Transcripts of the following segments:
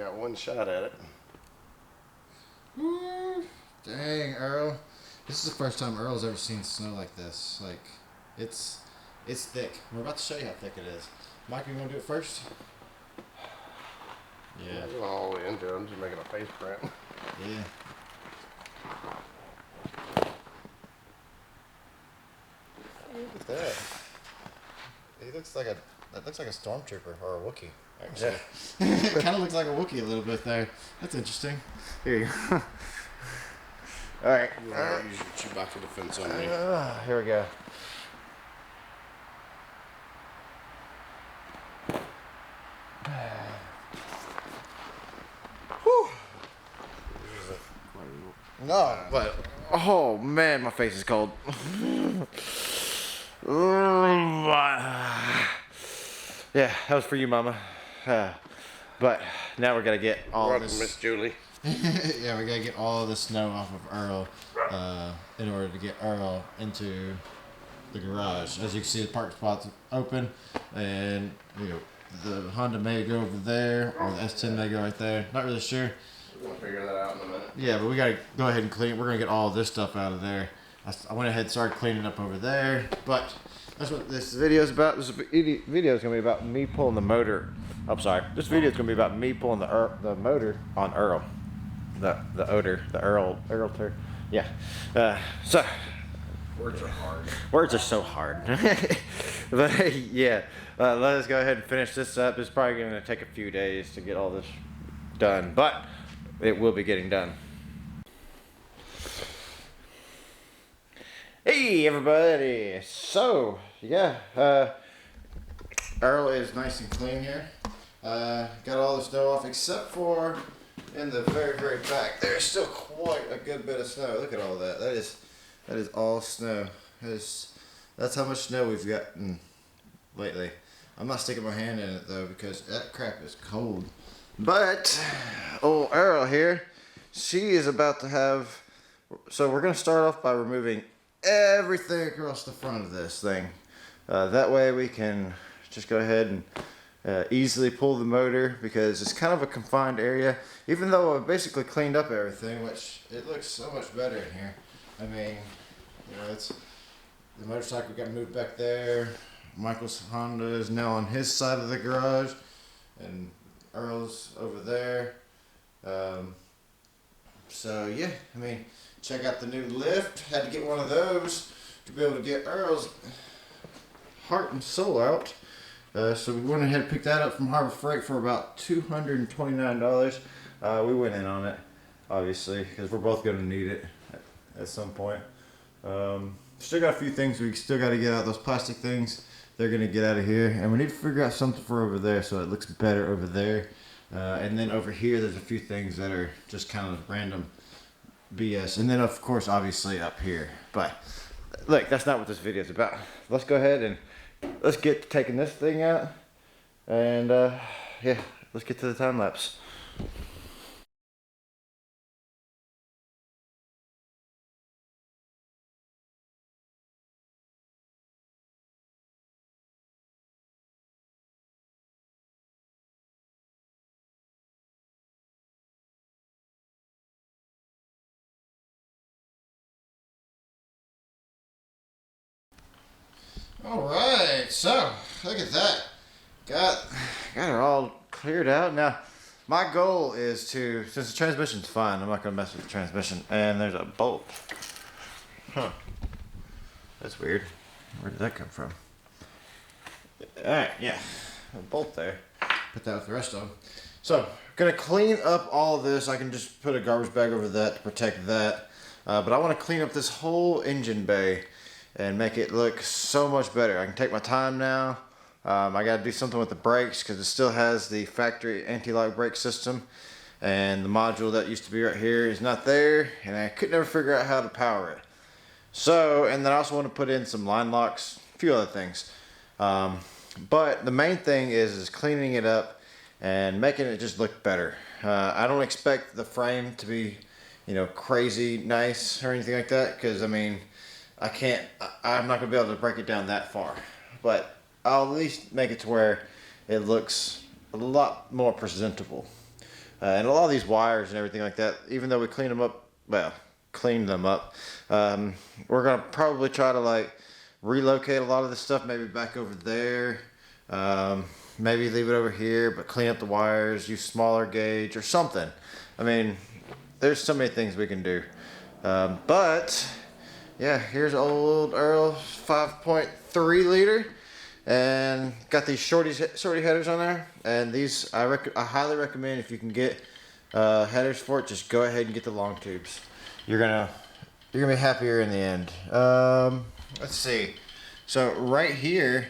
got one shot at it. Dang, Earl. This is the first time Earl's ever seen snow like this. Like, it's thick. We're about to show you how thick it is. Mike, you want to do it first? Yeah. I'm going all the way into it. I'm just making a face print. Yeah. Look at that. He looks like that looks like a stormtrooper or a Wookiee, actually. Yeah. It kind of looks like a Wookiee a little bit there. That's interesting. Here you go. Alright. Use your Chewbacca defense on me. Here we go. Whew. No, But, oh man, my face is cold. Yeah, that was for you, Mama. But now we're gonna get all of this. Miss Julie. Yeah, we gotta get all of the snow off of Earl in order to get Earl into the garage. As you can see, the park spot's open, and the Honda may go over there, or the S10 may go right there. Not really sure. We'll figure that out in a minute. Yeah, but we gotta go ahead and clean. We're gonna get all of this stuff out of there. I went ahead and started cleaning up over there, but that's what this video is about. This video is gonna be about me pulling the motor. I'm sorry. This video is gonna be about me pulling the motor on Earl. The Earl. Yeah. So Words are hard. words are so hard. But yeah, let us go ahead and finish this up. It's probably gonna take a few days to get all this done, but it will be getting done. Hey everybody! So yeah, Earl is nice and clean here. Got all the snow off except for in the very back. There's still quite a good bit of snow. Look at all that. That is all snow. That's how much snow we've gotten lately. I'm not sticking my hand in it though because that crap is cold. But old Earl here, she is about to have. So we're gonna start off by removing everything across the front of this thing. That way we can just go ahead and easily pull the motor because it's kind of a confined area. Even though I basically cleaned up everything, which it looks so much better in here. I mean, it's the motorcycle got moved back there. Michael's Honda is now on his side of the garage, and Earl's over there. So yeah, I mean, check out the new lift. Had to get one of those to be able to get Earl's heart and soul out. So we went ahead and picked that up from Harbor Freight for about $229. We went in on it, obviously, because we're both going to need it at some point. Still got a few things we still got to get out. Those plastic things, they're going to get out of here. And we need to figure out something for over there so it looks better over there. And then over here, there's a few things that are just kind of random BS. And then, of course, obviously up here. But look, that's not what this video is about. Let's go ahead and let's get to taking this thing out. And yeah, let's get to the time lapse. Alright, so look at that. Got her all cleared out. Now, my goal is to, since the transmission's fine, I'm not going to mess with the transmission. And there's a bolt. Huh. That's weird. Where did that come from? Alright, yeah. A bolt there. Put that with the rest of them. So, going to clean up all of this. I can just put a garbage bag over that to protect that. But I want to clean up this whole engine bay and make it look so much better. I can take my time now. I got to do something with the brakes because it still has the factory anti-lock brake system, and the module that used to be right here is not there, and I could never figure out how to power it. So, and then I also want to put in some line locks, a few other things. But the main thing is cleaning it up and making it just look better. I don't expect the frame to be, crazy nice or anything like that, because I mean, I'm not going to be able to break it down that far. But I'll at least make it to where it looks a lot more presentable. And a lot of these wires and everything like that, even though we cleaned them up, we're gonna probably try to like relocate a lot of this stuff, maybe back over there, maybe leave it over here, but clean up the wires, use smaller gauge or something. I mean, there's so many things we can do. But yeah, here's old Earls 5.3 liter, and got these shorty headers on there. And these I highly recommend, if you can get headers for it, just go ahead and get the long tubes. You're gonna be happier in the end. Let's see. So right here,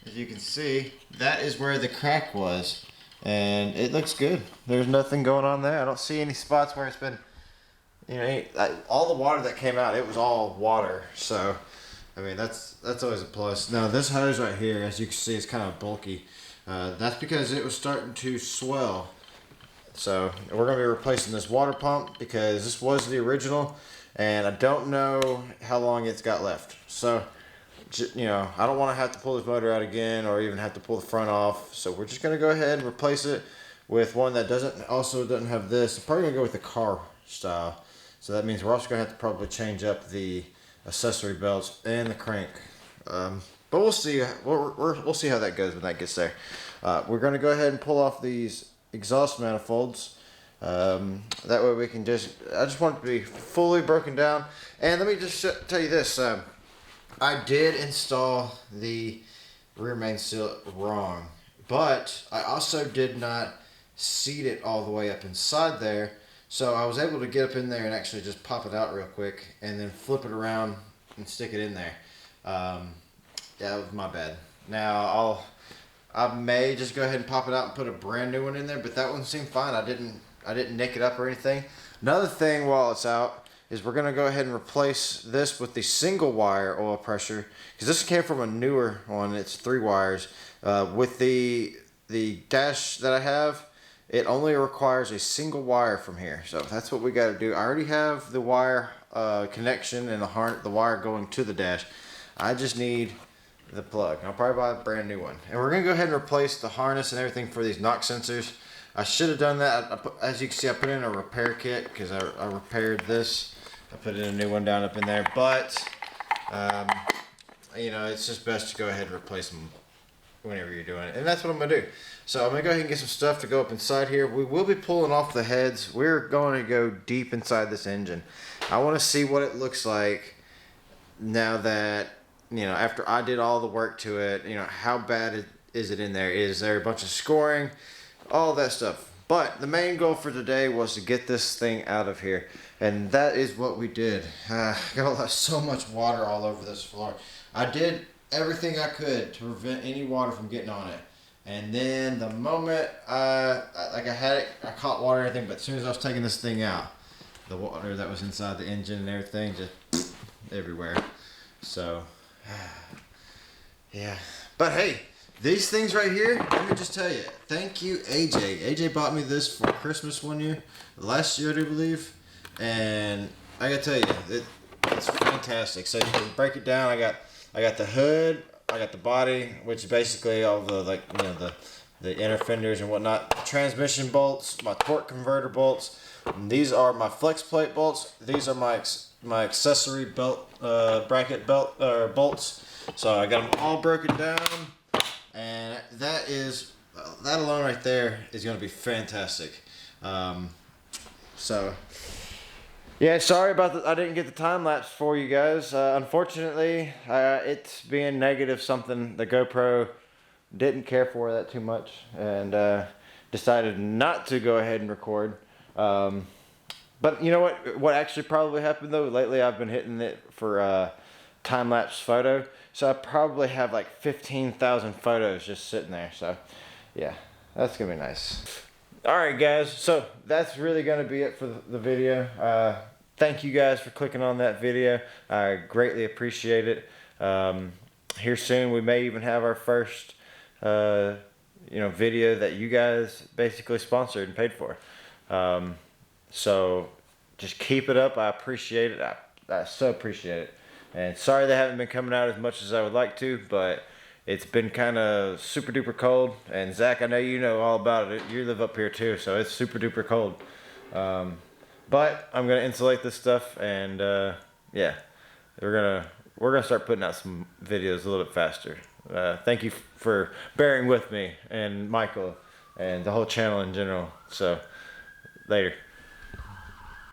as you can see, that is where the crack was, and it looks good. There's nothing going on there. I don't see any spots where it's been, you know, all the water that came out, it was all water. So, I mean, that's always a plus. Now this hose right here, as you can see, is kind of bulky. That's because it was starting to swell. So we're going to be replacing this water pump because this was the original, and I don't know how long it's got left. So, you know, I don't want to have to pull this motor out again or even have to pull the front off. So we're just going to go ahead and replace it with one that doesn't have this. I'm probably going to go with the car style. So that means we're also going to have to probably change up the accessory belts and the crank. But we'll see. We'll see how that goes when that gets there. We're going to go ahead and pull off these exhaust manifolds. That way we can I just want it to be fully broken down. And let me just tell you this. I did install the rear main seal wrong, but I also did not seat it all the way up inside there. So I was able to get up in there and actually just pop it out real quick and then flip it around and stick it in there. Yeah, that was my bad. Now I may just go ahead and pop it out and put a brand new one in there, but that one seemed fine. I didn't nick it up or anything. Another thing while it's out is we're gonna go ahead and replace this with the single wire oil pressure, because this came from a newer one. It's 3 wires. With the dash that I have, it only requires a single wire from here. So that's what we got to do. I already have the wire connection and the wire going to the dash. I just need the plug. I'll probably buy a brand new one. And we're going to go ahead and replace the harness and everything for these knock sensors. I should have done that. As you can see, I put in a repair kit because I repaired this. I put in a new one down up in there. But, you know, it's just best to go ahead and replace them whenever you're doing it. And that's what I'm going to do. So I'm going to go ahead and get some stuff to go up inside here. We will be pulling off the heads. We're going to go deep inside this engine. I want to see what it looks like now that, you know, after I did all the work to it, you know, how bad is it in there? Is there a bunch of scoring? All that stuff. But the main goal for today was to get this thing out of here. And that is what we did. Got so much water all over this floor. I did everything I could to prevent any water from getting on it. And then the moment I had it, I caught water and everything, but as soon as I was taking this thing out, the water that was inside the engine and everything just everywhere. So, yeah. But hey, these things right here, let me just tell you, thank you, AJ. AJ bought me this for Christmas one year, last year I do believe, and I gotta tell you, it's fantastic. So you can break it down. I got the hood. I got the body, which is basically all the, like, you know, the inner fenders and whatnot. Transmission bolts, my torque converter bolts. And these are my flex plate bolts. These are my accessory belt bracket bolts. So I got them all broken down, and that alone right there is going to be fantastic. So. Yeah, sorry about I didn't get the time lapse for you guys. Unfortunately, it's being negative something the GoPro didn't care for that too much, and decided not to go ahead and record. But you know what actually probably happened though? Lately I've been hitting it for time lapse photo, so I probably have like 15,000 photos just sitting there. So yeah, that's gonna be nice. Alright guys, so that's really going to be it for the video. Thank you guys for clicking on that video. I greatly appreciate it. Here soon we may even have our first video that you guys basically sponsored and paid for. So just keep it up. I appreciate it. I so appreciate it. And sorry they haven't been coming out as much as I would like to, but it's been kind of super duper cold. And Zach, I know you know all about it. You live up here too, so it's super duper cold. But I'm gonna insulate this stuff, and yeah, we're gonna start putting out some videos a little bit faster. Thank you for bearing with me and Michael and the whole channel in general. So later.